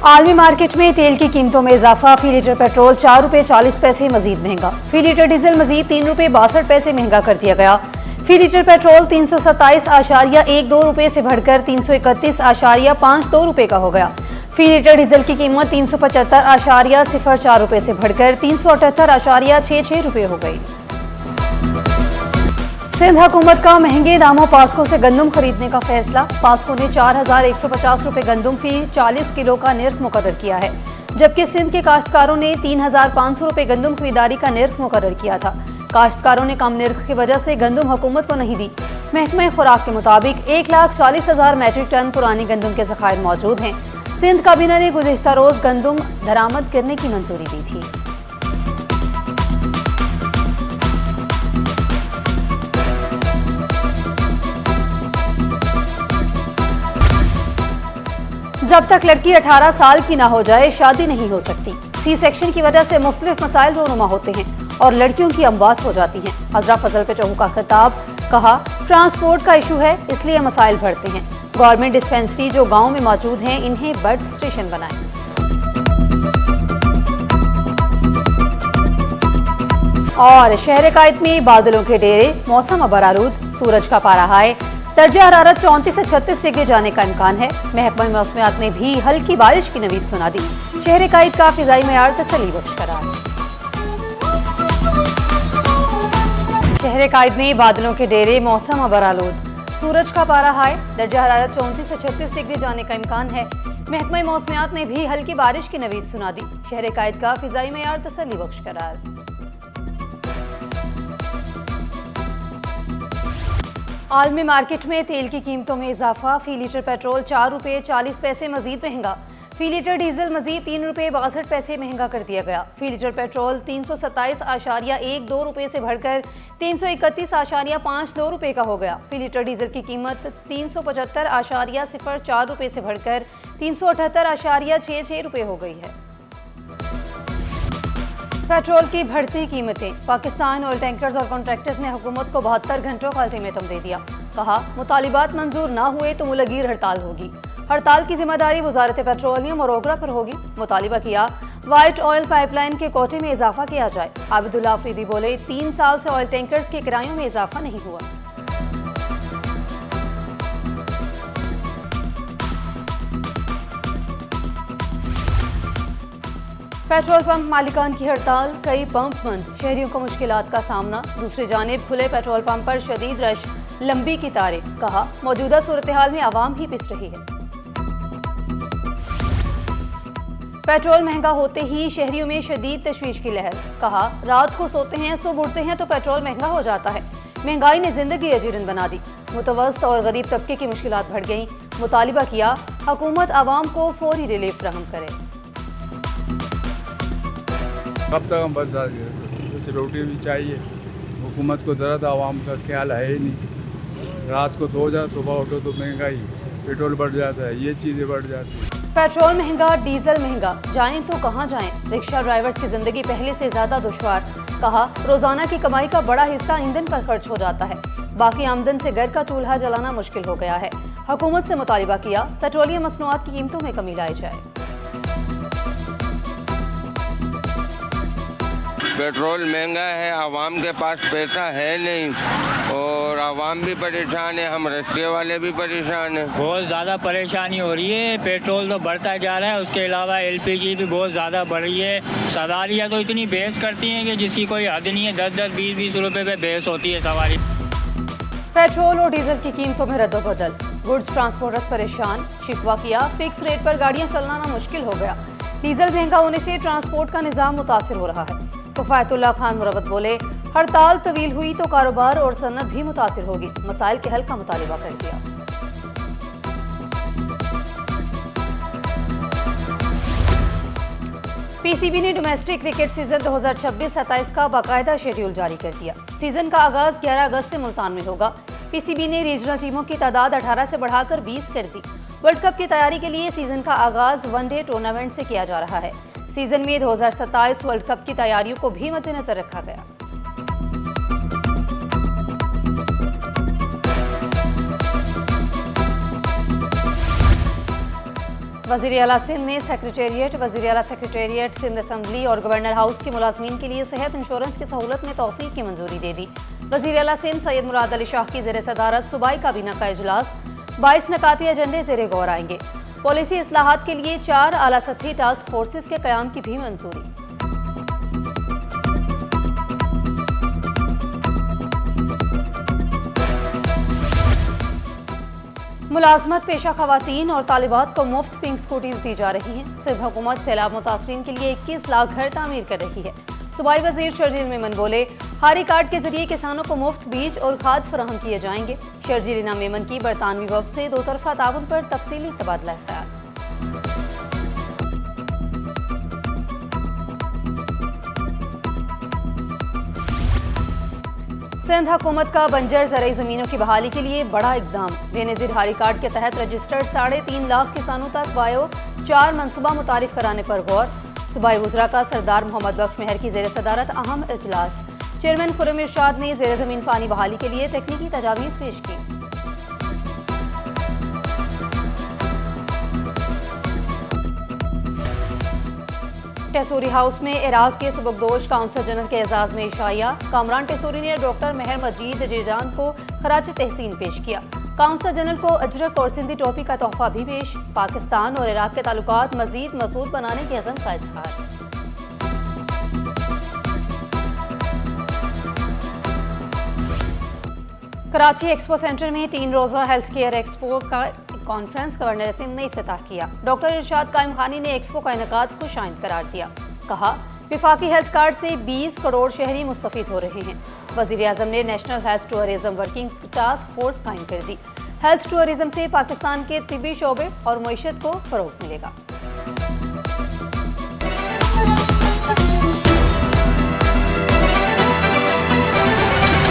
आलमी मार्केट में तेल की कीमतों में इजाफा। फी लीटर पेट्रोल 4 रुपये 40 पैसे मजीद महंगा। फी लीटर डीजल मजीद 3 रुपये 62 पैसे महंगा कर दिया गया। फी लीटर पेट्रोल 327.12 रुपये से बढ़कर 331.52 रुपये का हो गया। फी लीटर डीजल की कीमत 375.04 रुपये से बढ़कर 378.66 रुपये हो गई। सिंध हुकूमत का महंगे दामों पास्को से गंदम खरीदने का फैसला। पास्को ने 4,150 रुपये गंदम फी 40 किलो का निर्ख मुकर्रर किया है, जबकि सिंध के काश्तकारों ने 3,500 रुपये गंदम खरीदारी का निर्ख मुकर्रर किया था। काश्तकारों ने कम निर्ख की वजह से गंदम हुकूमत को नहीं दी। महकमा खुराक के मुताबिक 1,40,000 मैट्रिक टन पुरानी गंदम के ज़खायर मौजूद हैं। सिंध काबीना ने गुज़िश्ता रोज़ गंदम दरामद करने की मंजूरी दी थी। जब तक लड़की 18 साल की ना हो जाए शादी नहीं हो सकती। सी सेक्शन की वजह से मुख्तलिफ मसाइल रोनुमा होते हैं और लड़कियों की अमवात हो जाती हैं। हजरा फजल पे चौहू का खिताब। कहा, ट्रांसपोर्ट का इशू है इसलिए मसाइल बढ़ते हैं। गवर्नमेंट डिस्पेंसरी जो गाँव में मौजूद हैं इन्हें बर्थ स्टेशन बनाएं। और शहर कायद में बादलों के डेरे, मौसम अबरारूद, सूरज का पारा हाय। दर्जा हरारत 34 से 36 डिग्री जाने का इम्कान है। महकमा मौसमियात ने भी हल्की बारिश की नवीद सुना दी। शहर कायद का फिजाई मेयार तसल्ली बख्श करार। शहर कायद में बादलों के डेरे, मौसम अबरालूद, सूरज का पारा हाय। दर्जा हरारत 34 से 36 डिग्री जाने का इम्कान है। महकमा मौसमियात ने भी हल्की बारिश की नवीद सुना दी। शहर कायद का फिजाई मेयार तसल्ली बख्श करार। आलमी मार्केट में तेल की कीमतों में इजाफा। फी लीटर पेट्रोल 4 रुपये 40 पैसे मजीद महंगा। फी लीटर डीजल मजीद 3 रुपये 62 पैसे महंगा कर दिया गया। फी लीटर पेट्रोल 327.12 रुपये से बढ़कर 331.52 रुपये का हो गया। फी लीटर डीजल की कीमत 375.04 रुपये से बढ़कर 378.66 रुपये हो गई है। पेट्रोल की बढ़ती कीमतें। पाकिस्तान ऑयल टैंकर्स और कॉन्ट्रैक्टर्स ने हुकूमत को 72 घंटों का अल्टीमेटम दे दिया। कहा, मुतालिबात मंजूर ना हुए तो मुलगीर हड़ताल होगी। हड़ताल की जिम्मेदारी वजारत पेट्रोलियम और ओगरा पर होगी। मुतालिबा किया, वाइट ऑयल पाइपलाइन के कोटे में इजाफा किया जाए। आबिदुल्ला अफरीदी बोले, 3 साल से ऑयल टैंकर्स के किरायों में इजाफा नहीं हुआ। पेट्रोल पंप मालिकान की हड़ताल, कई पंप बंद, शहरियों को मुश्किलात का सामना। दूसरी जानिब खुले पेट्रोल पंप पर शदीद रश, लंबी कितारें। कहा, मौजूदा सूरत हाल में आवाम ही पिस रही है। पेट्रोल महंगा होते ही शहरियों में शदीद तशवीश की लहर। कहा, रात को सोते हैं सुबह उठते हैं तो पेट्रोल महंगा हो जाता है। महंगाई ने जिंदगी अजीरन बना दी। मुतवस्सित और गरीब तबके की मुश्किलात बढ़ गईं। मुतालिबा किया, हुकूमत आवाम को फौरी रिलीफ फराहम करे। कब तक हम बर्दाश्त करें? कुछ रोटी भी चाहिए। हुकूमत को दर्द आवाम का ख्याल है ही नहीं। रात को सो जाए सुबह उठो तो महंगाई, पेट्रोल बढ़ जाता है, ये चीज़ें बढ़ जाती हैं। पेट्रोल महंगा, डीजल महंगा, जाएं तो कहां जाएं। रिक्शा ड्राइवर्स की जिंदगी पहले से ज्यादा दुश्वार। कहा, रोजाना की कमाई का बड़ा हिस्सा ईंधन पर खर्च हो जाता है। बाकी आमदन से घर का चूल्हा जलाना मुश्किल हो गया है। हुकूमत से मुतालिबा किया, पेट्रोलियम मसनूआत की कीमतों में कमी लाई जाए। पेट्रोल महंगा है, आवाम के पास पैसा है नहीं और आवाम भी परेशान है, हम रिक्शे वाले भी परेशान हैं। बहुत ज़्यादा परेशानी हो रही है। पेट्रोल तो बढ़ता जा रहा है, उसके अलावा LPG भी बहुत ज़्यादा बढ़ रही है। सवारियाँ तो इतनी बहस करती हैं कि जिसकी कोई हद नहीं है। 10-10, 20-20 रुपये पे बहस होती है सवारी। पेट्रोल और डीजल की कीमतों में रद्दोबदल। गुड्स ट्रांसपोर्टर्स परेशान। शिकवा किया, फिक्स रेट पर गाड़ियाँ चलाना मुश्किल हो गया। डीजल महंगा होने से ट्रांसपोर्ट का निज़ाम मुतासिर हो रहा है। कफायतुल्लाह खान मुरवत बोले, हड़ताल तवील हुई तो कारोबार और सनत भी मुतासिर होगी। मसाइल के हल का मुतालिबा कर दिया। PCB ने डोमेस्टिक क्रिकेट सीजन 2026-27 का बाकायदा शेड्यूल जारी कर दिया। सीजन का आगाज 11 अगस्त से मुल्तान में होगा। PCB ने रीजनल टीमों की तादाद 18 से बढ़ाकर 20 कर दी। वर्ल्ड कप की तैयारी के लिए सीजन का आगाज वनडे टूर्नामेंट से किया जा रहा है। सीजन में 2027 वर्ल्ड कप की तैयारियों को भी मद्देनजर रखा गया। वज़ीर आला सिंध ने सेक्रेटेरिएट, वज़ीर आला सेक्रेटेरिएट, सिंध असम्बली और गवर्नर हाउस के मुलाजमीन के लिए सेहत इंश्योरेंस की सहूलत में तौसीक की मंजूरी दे दी। वज़ीर आला सिंध सैयद मुराद अली शाह की ज़ेर सदारत सूबाई काबीना का इजलास, 22 नकाती एजेंडे ज़ेर गौर आएंगे। पॉलिसी इस्लाहात के लिए 4 आला सतही टास्क फोर्सेस के क़याम की भी मंजूरी। मुलाजमत पेशा खवातीन और तालिबात को मुफ्त पिंक स्कूटीज दी जा रही हैं। सिंध हुकूमत सैलाब मुतासरीन के लिए 21 लाख घर तामीर कर रही है। सूबाई वजीर शर्जील मेमन बोले, हारी कार्ड के जरिए किसानों को मुफ्त बीज और खाद फराहम किए जाएंगे। शर्जील इनाम मेमन की बरतानवी वफ्द से 2 तरफा ताउन पर तफसीली तबादला ख्याल। सिंध हुकूमत का बंजर ज़रई ज़मीनों की बहाली के लिए बड़ा इकदाम। बेनज़ीर हारी कार्ड के तहत रजिस्टर्ड 3.5 लाख किसानों तक बायो 4 मनसूबा मुतारिफ कराने पर गौर। सूबाई वज़रा का सरदार मोहम्मद बख्श मेहर की ज़ेर सदारत अहम इजलास। चेयरमैन खुर्रम इरशाद ने ज़ेर ज़मीन पानी बहाली के लिए तकनीकी तजावीज़ पेश की। टेसूरी हाउस में इराक के सुबकदोश काउंसल जनरल के एजाज में इशाया। कामरान टेसूरी ने डॉक्टर मेहर मजीद जेजान को खराज तहसीन पेश किया। काउंसल जनरल को अजरक और सिंधी टोपी का तोहफा भी पेश। पाकिस्तान और इराक के ताल्लुकात मजीद मजबूत बनाने के अज़म का इज़हार। कराची एक्सपो सेंटर में 3 रोज़ा हेल्थ केयर एक्सपो का कॉन्फ्रेंस गवर्नर सिंध ने इफ्तिताह किया। डॉक्टर इरशाद कायम खानी ने एक्सपो का इनेकाद खुशाइंद करार दिया। कहा, विफाकी हेल्थ कार्ड से 20 करोड़ शहरी मुस्तफीद हो रहे हैं। वज़ीर आज़म ने national health tourism working task force कायम कर दी। हेल्थ टूरिज्म से पाकिस्तान के तिब्बी शोबे और मईशत को फ़रोग़ मिलेगा।